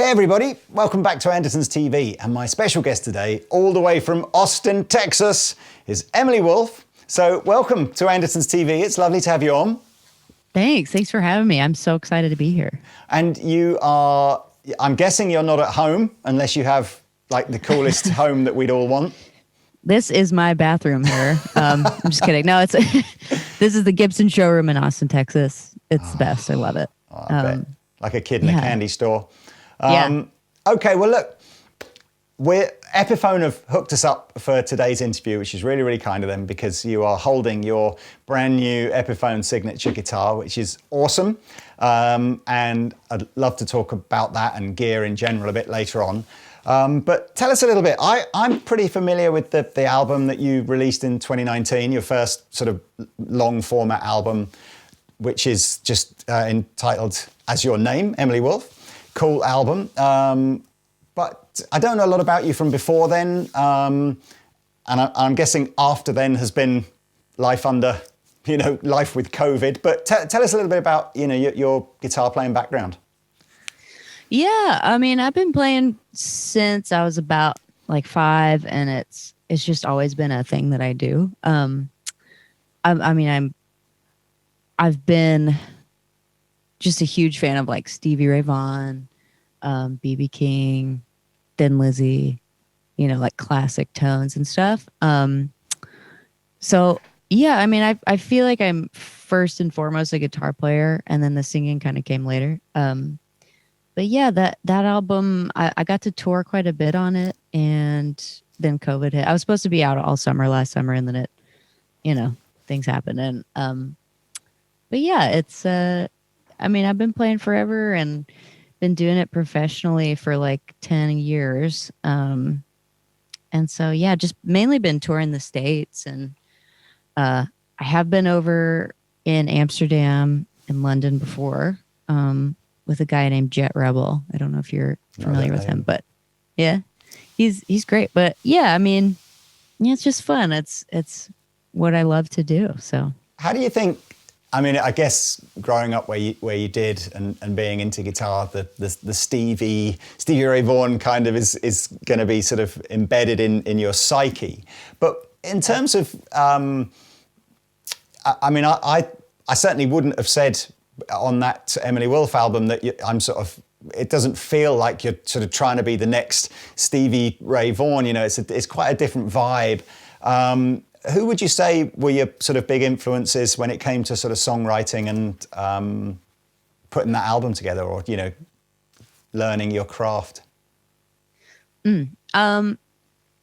Hey everybody, welcome back to Andertons TV, and my special guest today, all the way from Austin, Texas, is Emily Wolfe. So welcome to Andertons TV. It's lovely to have you on. Thanks for having me. I'm so excited to be here. And you are, I'm guessing you're not at home unless you have like the coolest home that we'd all want. This is my bathroom here. I'm just kidding. No, it's this is the Gibson showroom in Austin, Texas. It's the best. I love it. I bet. Like a kid in a candy store. Yeah. Okay, well look, Epiphone have hooked us up for today's interview, which is really, really kind of them, because you are holding your brand new Epiphone signature guitar, which is awesome. And I'd love to talk about that and gear in general a bit later on. But tell us a little bit. I'm pretty familiar with the album that you released in 2019, your first sort of long format album, which is just entitled As Your Name, Emily Wolfe. Cool album. But I don't know a lot about you from before then. And I'm guessing after then has been life under, life with COVID. But tell us a little bit about, your guitar playing background. Yeah, I mean, I've been playing since I was about like 5, and it's just always been a thing that I do. I've been just a huge fan of like Stevie Ray Vaughan, B.B. King, Thin Lizzy, like classic tones and stuff. So yeah, I mean, I feel like I'm first and foremost a guitar player, and then the singing kind of came later. But yeah, that album, I got to tour quite a bit on it, and then COVID hit. I was supposed to be out all summer last summer, and then things happened. And but yeah, it's I've been playing forever and been doing it professionally for like 10 years. And so yeah, just mainly been touring the States, and I have been over in Amsterdam and London before. With a guy named Jet Rebel. I don't know if you're familiar with him, but yeah, he's great. But yeah, I mean, yeah, it's just fun. It's what I love to do. So how do you think, I mean, I guess growing up where you did and being into guitar, the Stevie Ray Vaughan kind of is going to be sort of embedded in your psyche. But in terms of, I certainly wouldn't have said on that Emily Wolfe album that it doesn't feel like you're sort of trying to be the next Stevie Ray Vaughan. It's quite a different vibe. Who would you say were your sort of big influences when it came to sort of songwriting and putting that album together, or learning your craft?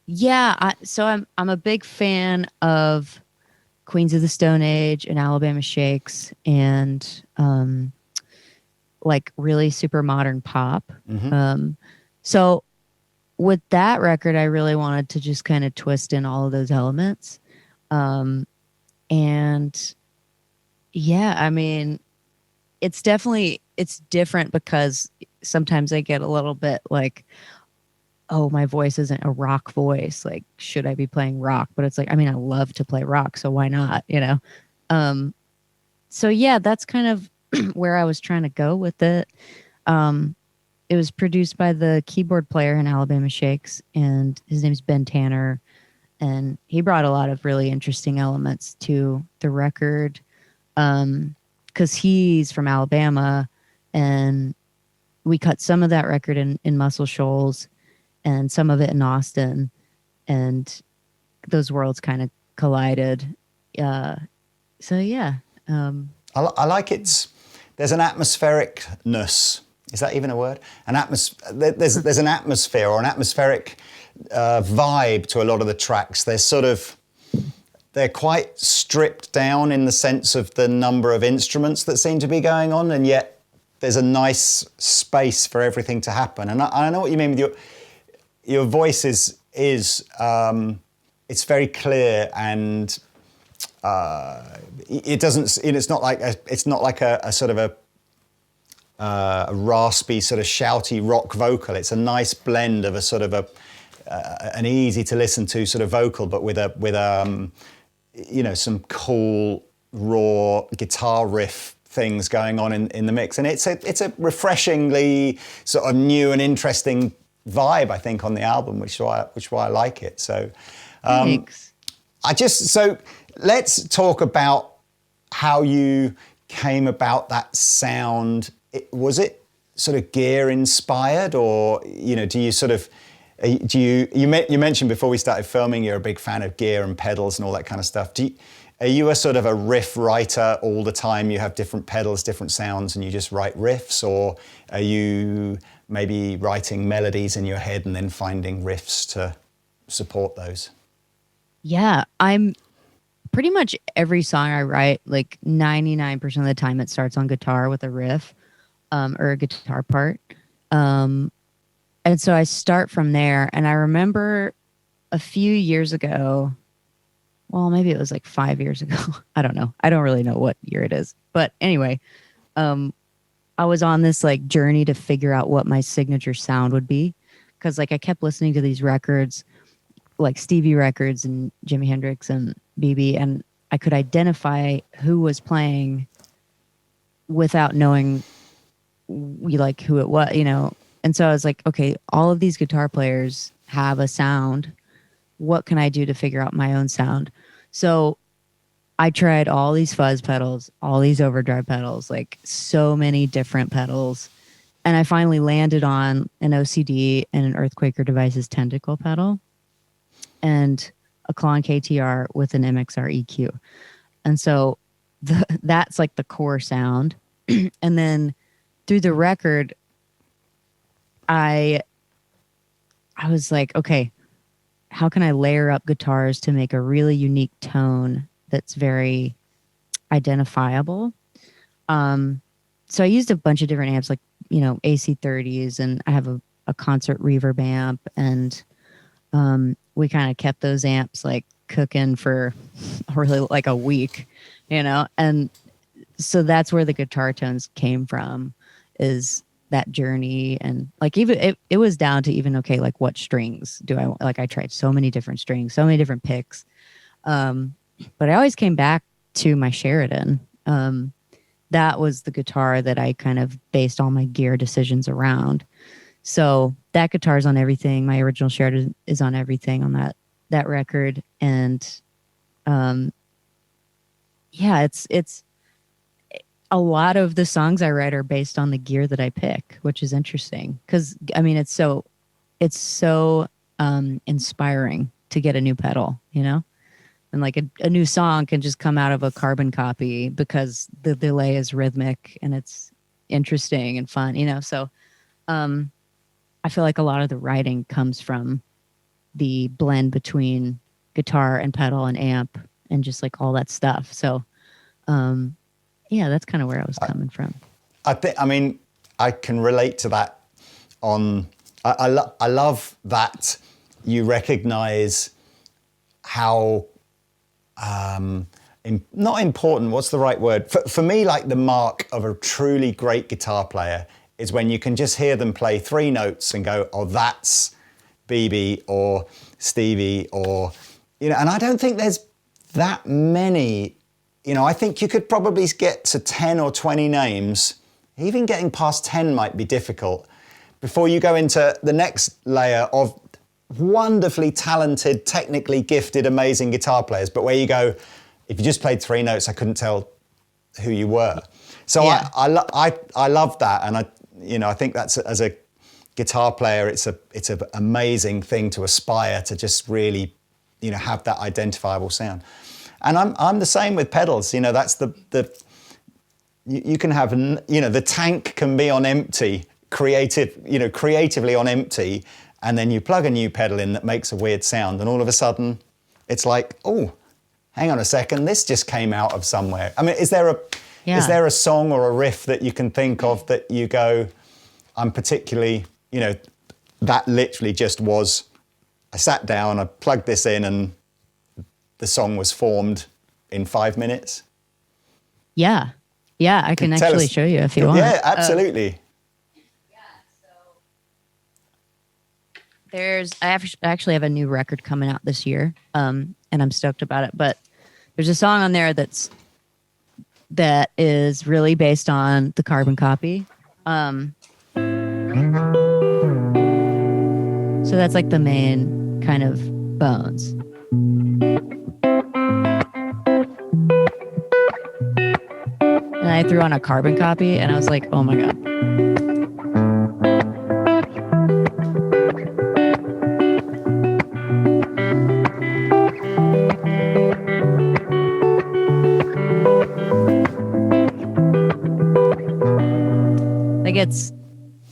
Yeah, so I'm a big fan of Queens of the Stone Age and Alabama Shakes, and like really super modern pop. Mm-hmm. So with that record, I really wanted to just kind of twist in all of those elements. And yeah, I mean, it's different because sometimes I get a little bit like, oh, my voice isn't a rock voice. Like, should I be playing rock? But it's like, I mean, I love to play rock, so why not, So yeah, that's kind of where I was trying to go with it. It was produced by the keyboard player in Alabama Shakes, and his name's Ben Tanner. And he brought a lot of really interesting elements to the record, because he's from Alabama, and we cut some of that record in Muscle Shoals and some of it in Austin, and those worlds kind of collided. So yeah. I like there's an atmosphericness. Is that even a word? There's an atmosphere or an atmospheric vibe to a lot of the tracks. They're quite stripped down in the sense of the number of instruments that seem to be going on, and yet there's a nice space for everything to happen. And I know what you mean with your voice is it's very clear, and it doesn't. It's not like a sort of a raspy sort of shouty rock vocal. It's a nice blend of a sort of an easy to listen to sort of vocal, but with some cool raw guitar riff things going on in the mix, and it's a refreshingly sort of new and interesting vibe, I think, on the album, which is why I like it. So Thanks. so let's talk about how you came about that sound. Was it sort of gear inspired, or do you sort of you mentioned before we started filming you're a big fan of gear and pedals and all that kind of stuff. Are you a sort of a riff writer all the time? You have different pedals, different sounds, and you just write riffs, or are you maybe writing melodies in your head and then finding riffs to support those? Yeah, I'm pretty much every song I write, like 99% of the time it starts on guitar with a riff or a guitar part. And so I start from there. And I remember a few years ago, well, maybe it was like 5 years ago. I don't know. I don't really know what year it is. But anyway, I was on this like journey to figure out what my signature sound would be. Cause like I kept listening to these records, like Stevie records and Jimi Hendrix and BB, and I could identify who was playing without knowing like who it was, And so I was like, okay, all of these guitar players have a sound. What can I do to figure out my own sound? So I tried all these fuzz pedals, all these overdrive pedals, like so many different pedals. And I finally landed on an OCD and an Earthquaker Devices tentacle pedal and a Klon KTR with an MXR EQ. And so that's like the core sound. And then through the record, I was like, okay, how can I layer up guitars to make a really unique tone that's very identifiable? So I used a bunch of different amps, like, AC30s, and I have a concert reverb amp, and we kind of kept those amps like cooking for really like a week, and so that's where the guitar tones came from, is that journey. And like even it was down to even, okay, like what strings do I like? I tried so many different strings, so many different picks, but I always came back to my Sheraton. That was the guitar that I kind of based all my gear decisions around. So that guitar is on everything. My original Sheraton is on everything on that record. And yeah, it's a lot of the songs I write are based on the gear that I pick, which is interesting because I mean it's so inspiring to get a new pedal, and like a new song can just come out of a carbon copy because the delay is rhythmic and it's interesting and fun, so I feel like a lot of the writing comes from the blend between guitar and pedal and amp and just like all that stuff. So yeah, that's kind of where I was coming from. I can relate to that. I love that you recognize how not important. What's the right word? For me, like the mark of a truly great guitar player is when you can just hear them play 3 notes and go, "Oh, that's BB or Stevie," or and I don't think there's that many. I think you could probably get to 10 or 20 names. Even getting past 10 might be difficult before you go into the next layer of wonderfully talented, technically gifted, amazing guitar players. But where you go, if you just played 3 notes, I couldn't tell who you were. So yeah. I love that. And I think that's, as a guitar player, it's an amazing thing to aspire to, just really, have that identifiable sound. And I'm the same with pedals. That's you can have, the tank can be on empty, creatively on empty, and then you plug a new pedal in that makes a weird sound, and all of a sudden, it's like, oh, hang on a second, this just came out of somewhere. I mean, is there a song or a riff that you can think of that you go, I'm particularly, that literally just was, I sat down, I plugged this in, and the song was formed in 5 minutes? Yeah, I can actually show you if you want. Yeah, absolutely. I actually have a new record coming out this year, and I'm stoked about it. But there's a song on there that's that is really based on the Carbon Copy. So that's like the main kind of bones. And I threw on a Carbon Copy and I was like, oh my God. Like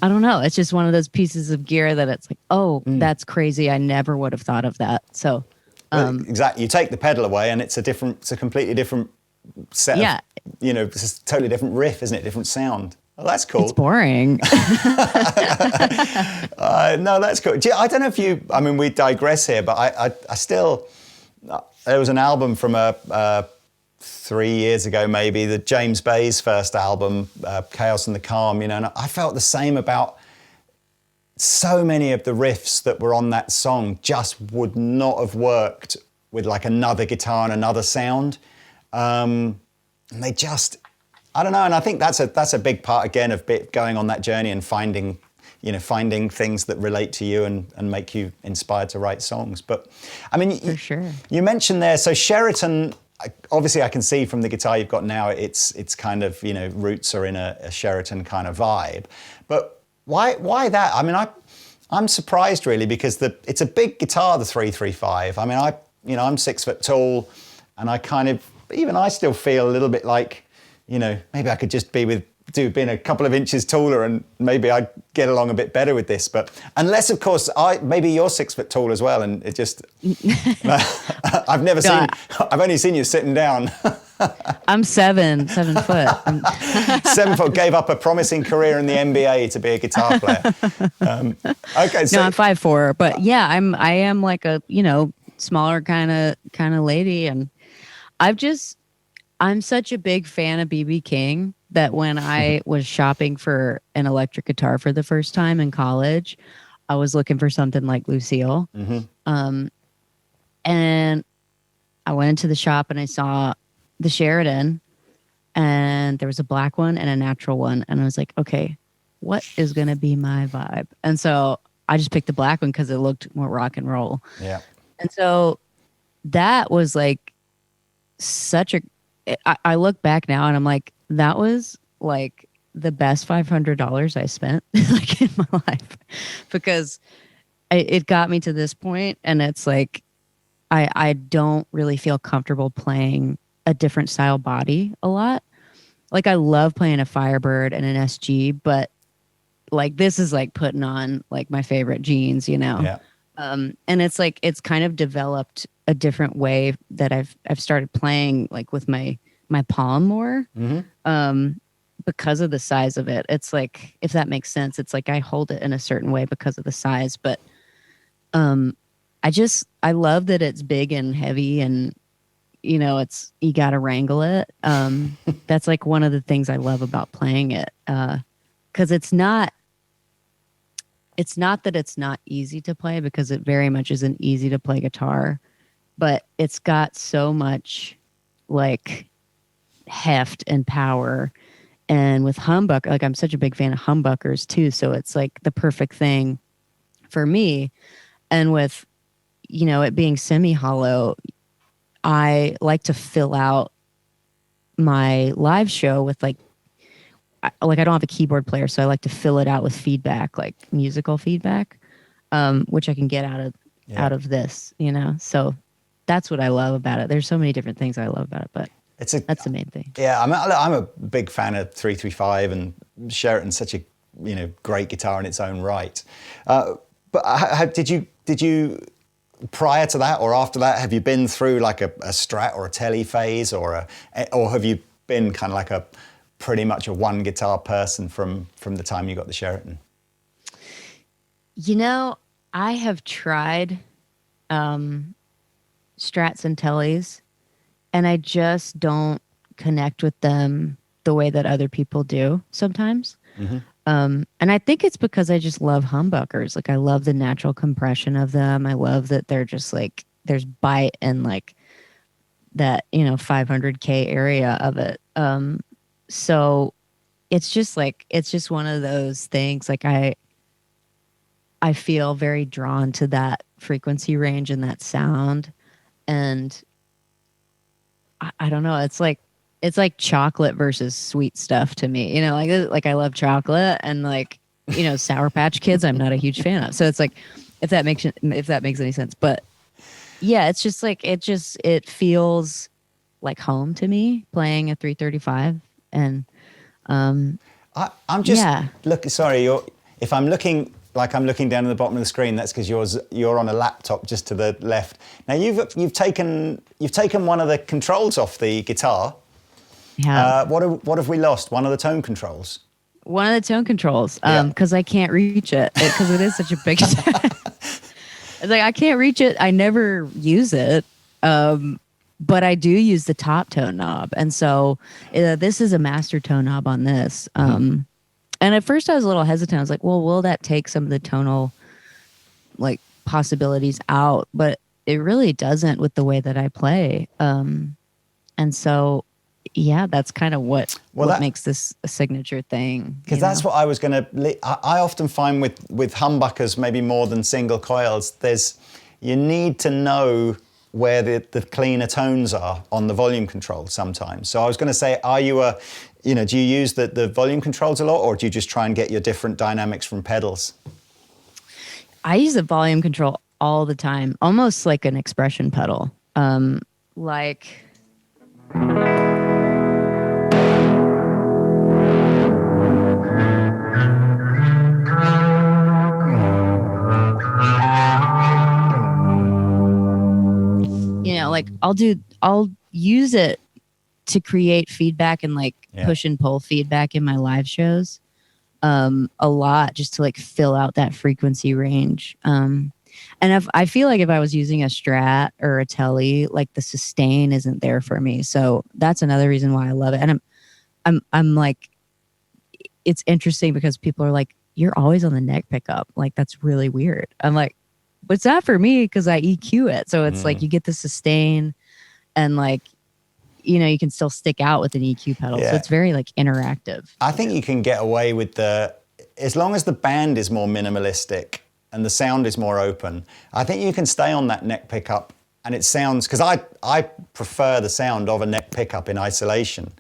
I don't know. It's just one of those pieces of gear that it's like, oh, that's crazy. I never would have thought of that. So, exactly. You take the pedal away, and it's a completely different set. Yeah. It's a totally different riff, isn't it? Different sound. Oh, that's cool. It's boring. No, that's cool. I don't know if we digress here, but I still, there was an album from 3 years ago, maybe, the James Bay's first album, Chaos and the Calm, and I felt the same about so many of the riffs that were on that song just would not have worked with like another guitar and another sound. And they just, I don't know. And I think that's a big part, again, of going on that journey and finding things that relate to you and make you inspired to write songs. But I mean, for sure. You mentioned there, so Sheraton, obviously I can see from the guitar you've got now, it's kind of, roots are in a Sheraton kind of vibe. But why that? I mean, I'm surprised really, because it's a big guitar, the 335. I mean, I'm 6 foot tall, and I still feel a little bit like, maybe I could just being a couple of inches taller and maybe I'd get along a bit better with this. But unless, of course, maybe you're 6 foot tall as well, and it just, I've only seen you sitting down. I'm 7 foot. 7 foot, gave up a promising career in the NBA to be a guitar player. Okay, so no, I'm 5'4", but yeah, I am like a smaller kind of lady, and I'm such a big fan of BB King that when I was shopping for an electric guitar for the first time in college, I was looking for something like Lucille. Mm-hmm. And I went into the shop and I saw the Sheraton, and there was a black one and a natural one. And I was like, okay, what is going to be my vibe? And so I just picked the black one because it looked more rock and roll. Yeah. And so that was like I look back now and I'm like, that was like the best $500 I spent like in my life, because it got me to this point, and it's like, I don't really feel comfortable playing a different style body a lot. Like, I love playing a Firebird and an SG, but like, this is like putting on like my favorite jeans, Yeah. And it's like, it's kind of developed a different way that I've started playing like with my palm more. Mm-hmm. Because of the size of it. It's like, if that makes sense, it's like I hold it in a certain way because of the size, but I love that it's big and heavy, and you got to wrangle it. That's like one of the things I love about playing it. Cause it's not that it's not easy to play, because it very much isn't easy to play guitar, but it's got so much like heft and power. And with humbucker, like, I'm such a big fan of humbuckers too. So it's like the perfect thing for me. And with, it being semi-hollow, I like to fill out my live show with like I don't have a keyboard player, so I like to fill it out with feedback, like musical feedback, which I can get out of this, So that's what I love about it. There's so many different things I love about it, but that's the main thing. Yeah, I'm a big fan of 335, and Sheraton's such a great guitar in its own right. But did you prior to that or after that, have you been through like a Strat or a Tele phase, or have you been kind of like pretty much a one guitar person from the time you got the Sheraton? I have tried Strats and Teles, and I just don't connect with them the way that other people do sometimes. Mm-hmm. And I think it's because I just love humbuckers. Like, I love the natural compression of them. I love that they're just like, there's bite and like that 500K area of it. So it's just one of those things. Like I feel very drawn to that frequency range and that sound, and I don't know. It's like chocolate versus sweet stuff to me. Like I love chocolate, and like Sour Patch Kids, I'm not a huge fan of. So it's like, if that makes any sense. But yeah, it's just like it feels like home to me playing a 335, and I'm just sorry. If I'm looking like I'm looking down at the bottom of the screen, that's because you're on a laptop just to the left. Now you've taken one of the controls off the guitar. Yeah. What have we lost? One of the tone controls. One of the tone controls, because I can't reach it because it is such a big. It's like I can't reach it. I never use it, but I do use the top tone knob, and so this is a master tone knob on this. And at first I was a little hesitant. I was like, well, will that take some of the tonal like possibilities out? But it really doesn't with the way that I play. And so, yeah, that's kind of what makes this a signature thing. Because that's what I was going to... I often find with humbuckers, maybe more than single coils, you need to know where the cleaner tones are on the volume control sometimes. So I was going to say, do you use the volume controls a lot, or do you just try and get your different dynamics from pedals? I use the volume control all the time, almost like an expression pedal. Like... like I'll use it to create feedback and like push and pull feedback in my live shows a lot, just to like fill out that frequency range. And I feel like if I was using a Strat or a Tele, like the sustain isn't there for me. So that's another reason why I love it. And I'm like, it's interesting because people are like, you're always on the neck pickup. Like, that's really weird. I'm like, but it's not for me because I EQ it. So it's like you get the sustain, and like, you can still stick out with an EQ pedal. So it's very like interactive. I think you can get away with as long as the band is more minimalistic and the sound is more open, I think you can stay on that neck pickup, and it sounds, because I prefer the sound of a neck pickup in isolation.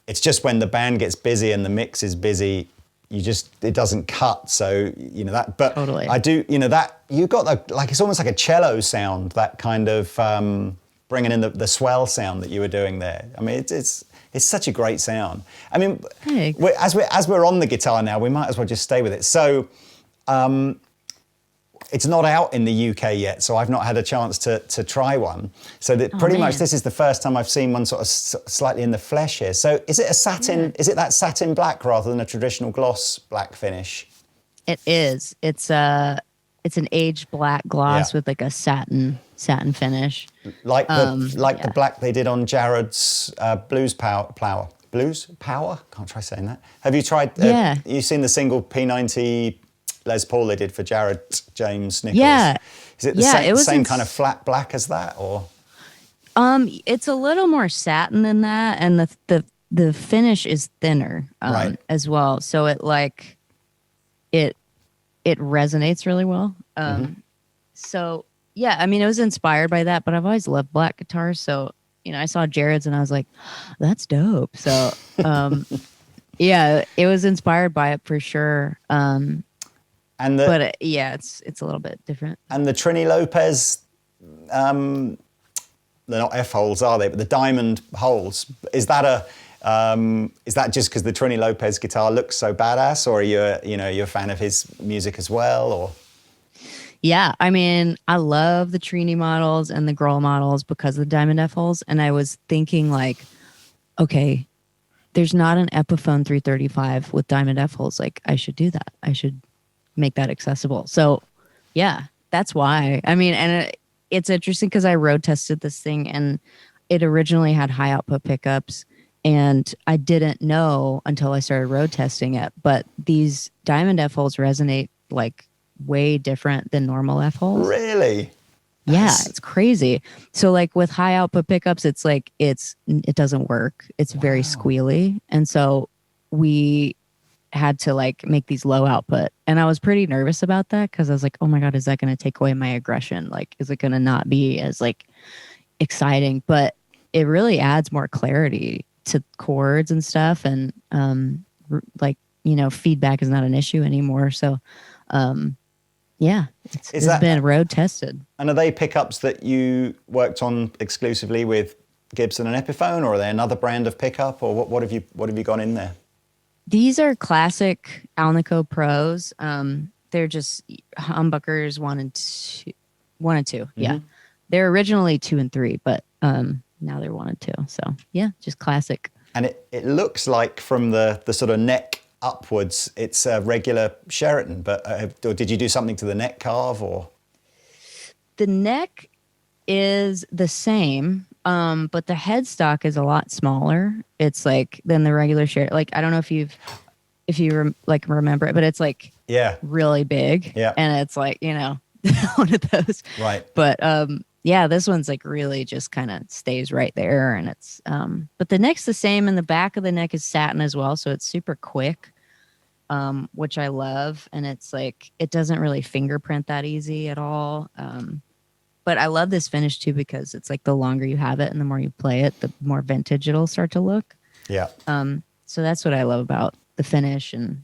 It's just when the band gets busy and the mix is busy, it doesn't cut. So, that, but totally. I do, that you got it's almost like a cello sound, that kind of bringing in the swell sound that you were doing there. I mean, it's such a great sound. I mean, as we're on the guitar now, we might as well just stay with it. So, it's not out in the UK yet, so I've not had a chance to try one. So that pretty much this is the first time I've seen one sort of slightly in the flesh here. So is it a satin? Yeah. Is it that satin black rather than a traditional gloss black finish? It is. It's an aged black gloss with like a satin finish, like the black they did on Jared's Blues Power. Blues Power? Can't try saying that. Have you tried? You seen the single P90? Les Paul they did for Jared James Nichols. Yeah. Is it the same kind of flat black as that, or? It's a little more satin than that, and the finish is thinner as well. So it resonates really well. So yeah, I mean, it was inspired by that, but I've always loved black guitars. So, I saw Jared's and I was like, that's dope. So yeah, it was inspired by it for sure. But it's a little bit different. And the Trini Lopez, they're not F holes, are they? But the diamond holes, is that just because the Trini Lopez guitar looks so badass, or are you're a fan of his music as well, or? Yeah, I mean, I love the Trini models and the Grohl models because of the diamond F holes, and I was thinking like, okay, there's not an Epiphone 335 with diamond F holes. Like, I should do that. I should make that accessible. So yeah, that's why. I mean, and it's interesting because I road tested this thing, and it originally had high output pickups, and I didn't know until I started road testing it, but these diamond F holes resonate like way different than normal F holes. Really? Yeah, it's crazy. So like with high output pickups, it's like it doesn't work. It's very squealy. And so we had to like make these low output. And I was pretty nervous about that because I was like, oh my God, is that going to take away my aggression? Like, is it going to not be as like exciting? But it really adds more clarity to chords and stuff. And like, you know, feedback is not an issue anymore. So yeah, it's been road tested. And are they pickups that you worked on exclusively with Gibson and Epiphone, or are they another brand of pickup, or what have you gone in there? These are classic Alnico Pros. They're just humbuckers 1 and 2. 1 and 2, mm-hmm. Yeah. They're originally 2 and 3, but now they're 1 and 2. So yeah, just classic. And it looks like from the sort of neck upwards, it's a regular Sheraton, but or did you do something to the neck carve, or? The neck is the same, but the headstock is a lot smaller. It's like than the regular Sheraton. Like I don't know if you remember it, but it's like really big. Yeah, and it's like, you know, one of those. Right. But yeah, this one's like really just kind of stays right there, and it's but the neck's the same, and the back of the neck is satin as well, so it's super quick, which I love, and it's like it doesn't really fingerprint that easy at all. But I love this finish too because it's like the longer you have it and the more you play it, the more vintage it'll start to look. Yeah. So that's what I love about the finish, and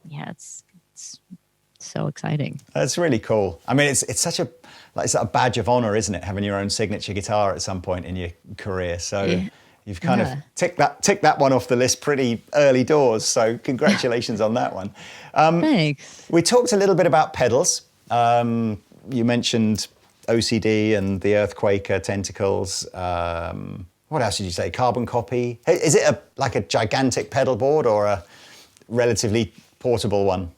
yeah, it's so exciting. That's really cool. I mean, it's such a it's a badge of honor, isn't it, having your own signature guitar at some point in your career? So you've kind of ticked that one off the list pretty early doors. So congratulations on that one. Thanks. We talked a little bit about pedals. You mentioned OCD and the Earthquaker tentacles. What else did you say? Carbon Copy. Is it like a gigantic pedal board or a relatively portable one?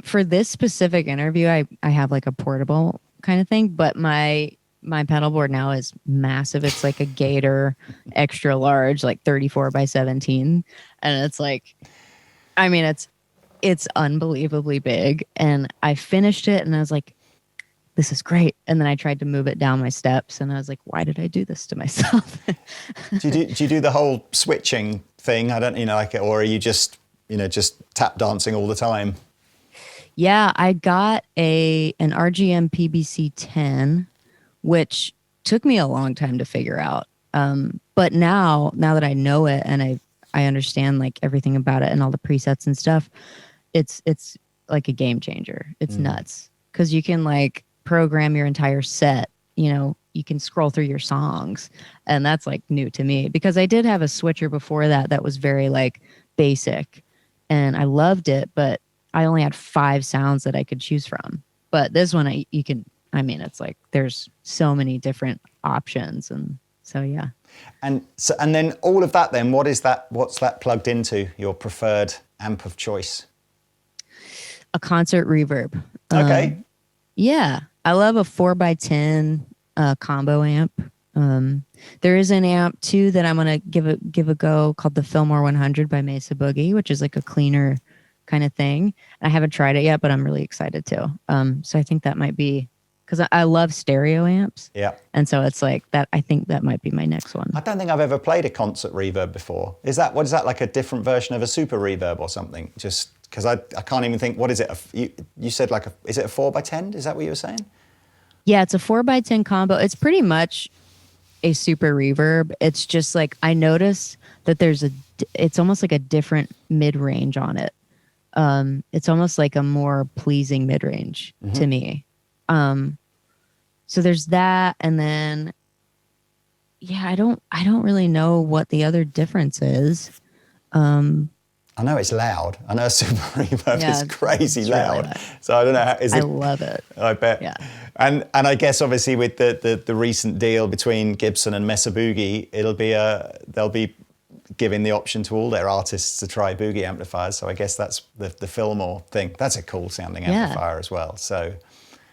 For this specific interview, I have like a portable kind of thing, but my pedal board now is massive. It's like a Gator extra large, like 34 by 17. And it's like, I mean, it's unbelievably big. And I finished it and I was like, this is great. And then I tried to move it down my steps and I was like, why did I do this to myself? do you do the whole switching thing? I don't, like it, or are you just tap dancing all the time? Yeah, I got an RGM PBC 10, which took me a long time to figure out. But now that I know it and I understand like everything about it and all the presets and stuff, it's like a game changer. It's nuts because you can like program your entire set. You can scroll through your songs, and that's like new to me because I did have a switcher before that was very like basic, and I loved it, but I only had 5 sounds that I could choose from. But this one, it's like there's so many different options, and so yeah. And then all of that, then what's that plugged into? Your preferred amp of choice? A concert reverb. Okay. Yeah, I love a 4x10 combo amp. There is an amp too that I'm gonna give a go called the Fillmore 100 by Mesa Boogie, which is like a cleaner kind of thing. I haven't tried it yet, but I'm really excited to. So I think that might be because I love stereo amps. Yeah. And so it's like that. I think that might be my next one. I don't think I've ever played a concert reverb before. What is that like a different version of a super reverb or something? Just because I can't even think. What is it? You said is it a 4x10? Is that what you were saying? Yeah, it's a 4x10 combo. It's pretty much a super reverb. It's just like I noticed that it's almost like a different mid range on it. It's almost like a more pleasing mid range to me. So there's that, and then I don't really know what the other difference is. I know it's loud. I know a super reverb is crazy loud. Really, so I don't know. I love it. I bet. Yeah. And I guess obviously with the recent deal between Gibson and Mesa Boogie, they'll be giving the option to all their artists to try Boogie amplifiers. So I guess that's the Fillmore thing. That's a cool sounding amplifier as well. So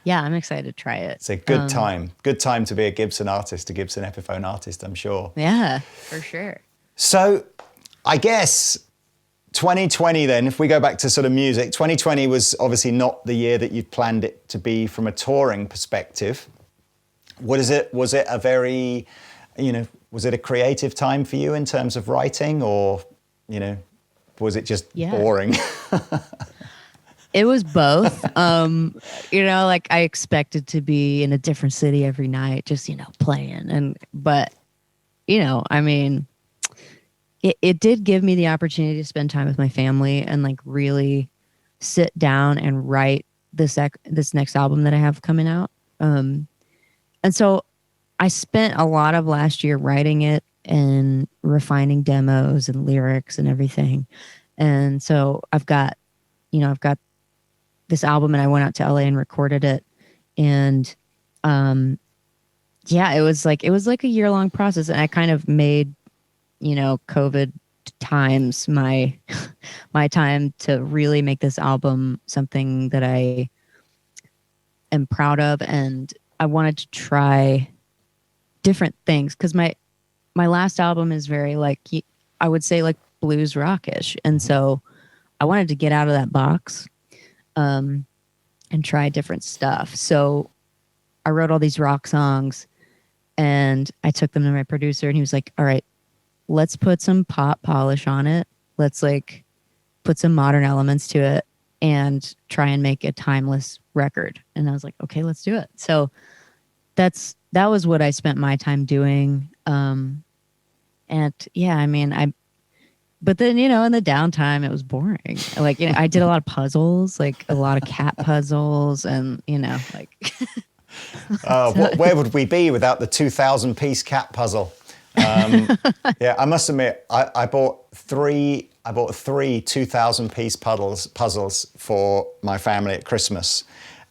yeah, I'm excited to try it. It's a good time. Good time to be a Gibson artist, a Gibson Epiphone artist, I'm sure. Yeah, for sure. So I guess 2020 then, if we go back to sort of music, 2020 was obviously not the year that you'd planned it to be from a touring perspective. Was it a very, was it a creative time for you in terms of writing, or, was it just boring? It was both. Like I expected to be in a different city every night, just, playing. But I mean, it did give me the opportunity to spend time with my family and like really sit down and write this next album that I have coming out. And so I spent a lot of last year writing it and refining demos and lyrics and everything. And so I've got this album, and I went out to LA and recorded it. And it was like a year-long process, and I kind of made COVID times my time to really make this album something that I am proud of. And I wanted to try different things, because my last album is very like, I would say like blues rockish, and so I wanted to get out of that box and try different stuff. So I wrote all these rock songs, and I took them to my producer, and he was like, all right, let's put some pop polish on it. Let's like put some modern elements to it and try and make a timeless record. And I was like, okay, let's do it. So that was what I spent my time doing. But then, in the downtime, it was boring. Like, I did a lot of puzzles, like a lot of cat puzzles, and, like. Where would we be without the 2,000-piece cat puzzle? I must admit, I bought three 2,000-piece puzzles for my family at Christmas,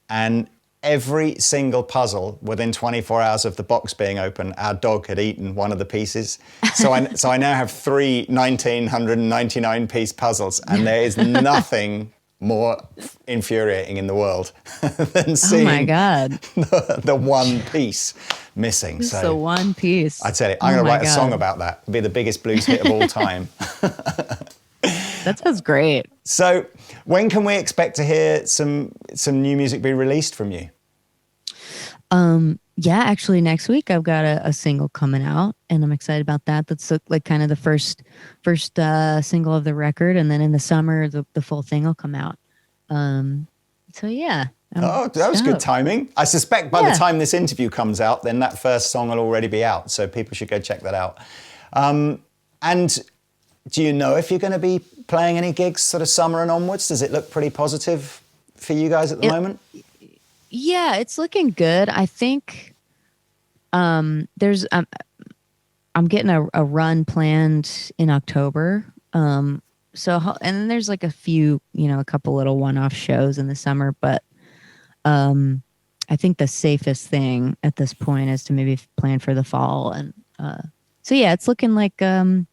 and every single puzzle within 24 hours of the box being open, our dog had eaten one of the pieces. So I now have three 1,999-piece puzzles, and there is nothing more infuriating in the world than seeing the one piece missing. Just the one piece. I tell you, I'm going to write a song about that. It'll be the biggest blues hit of all time. That sounds great. So when can we expect to hear some new music be released from you? Actually next week I've got a single coming out, and I'm excited about that. That's like kind of the first single of the record, and then in the summer the full thing will come out. So yeah. That was good timing. I suspect by the time this interview comes out, then that first song will already be out, so people should go check that out. And do you know if you're going to be playing any gigs sort of summer and onwards? Does it look pretty positive for you guys at the moment? Yeah, it's looking good. I think there's I'm getting a run planned in October. And then there's like a couple little one-off shows in the summer, but I think the safest thing at this point is to maybe plan for the fall. And it's looking like a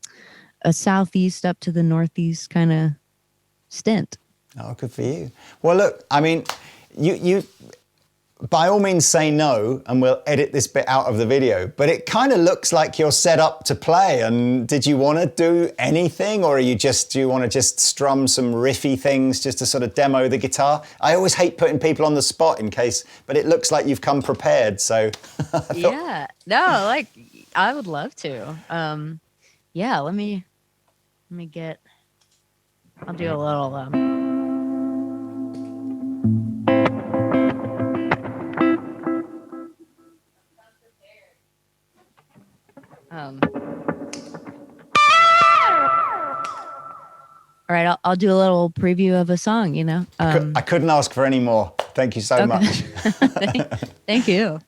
southeast up to the northeast kind of stint. Oh, good for you. Well, look, I mean, you by all means say no, and we'll edit this bit out of the video, but it kind of looks like you're set up to play. And did you want to do anything, or do you want to just strum some riffy things just to sort of demo the guitar? I always hate putting people on the spot but it looks like you've come prepared, so. I would love to. Let me I'll do a little, all right, I'll do a little preview of a song, I couldn't ask for any more. Thank you so much. Thank you.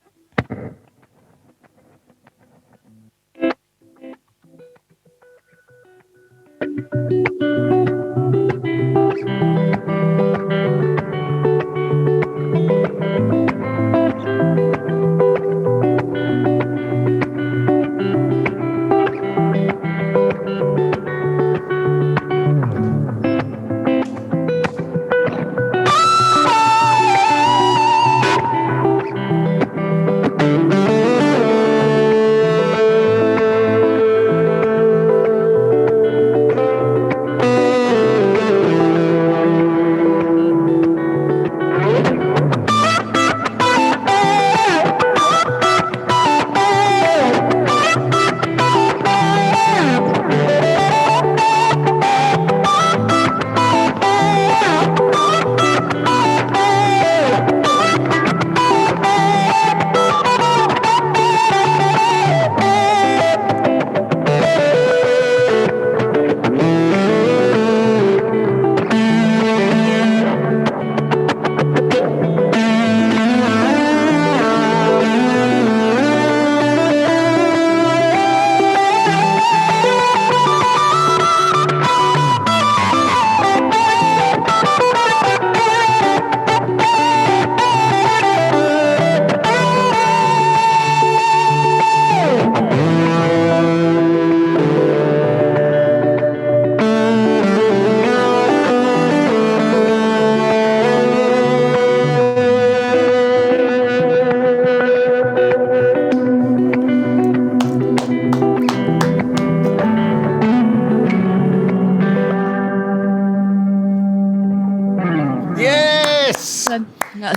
fun. No,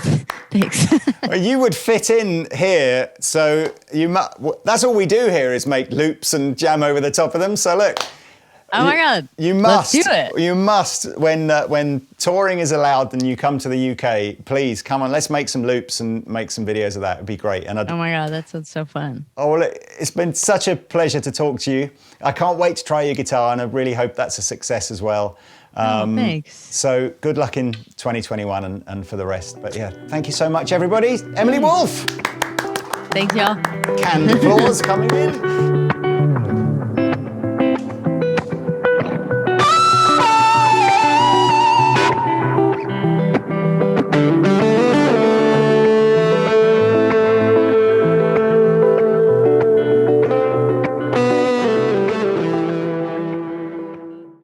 thanks. Well, you would fit in here, so that's all we do here is make loops and jam over the top of them. So look. Oh my God. You must. Let's do it. You must. When touring is allowed and you come to the UK, please come on. Let's make some loops and make some videos of that. It'd be great. And oh my God, that sounds so fun. Oh, well, it's been such a pleasure to talk to you. I can't wait to try your guitar, and I really hope that's a success as well. Thanks. So good luck in 2021 and for the rest. But yeah, thank you so much, everybody. Emily Wolfe. Thanks, y'all. Canned applause coming in.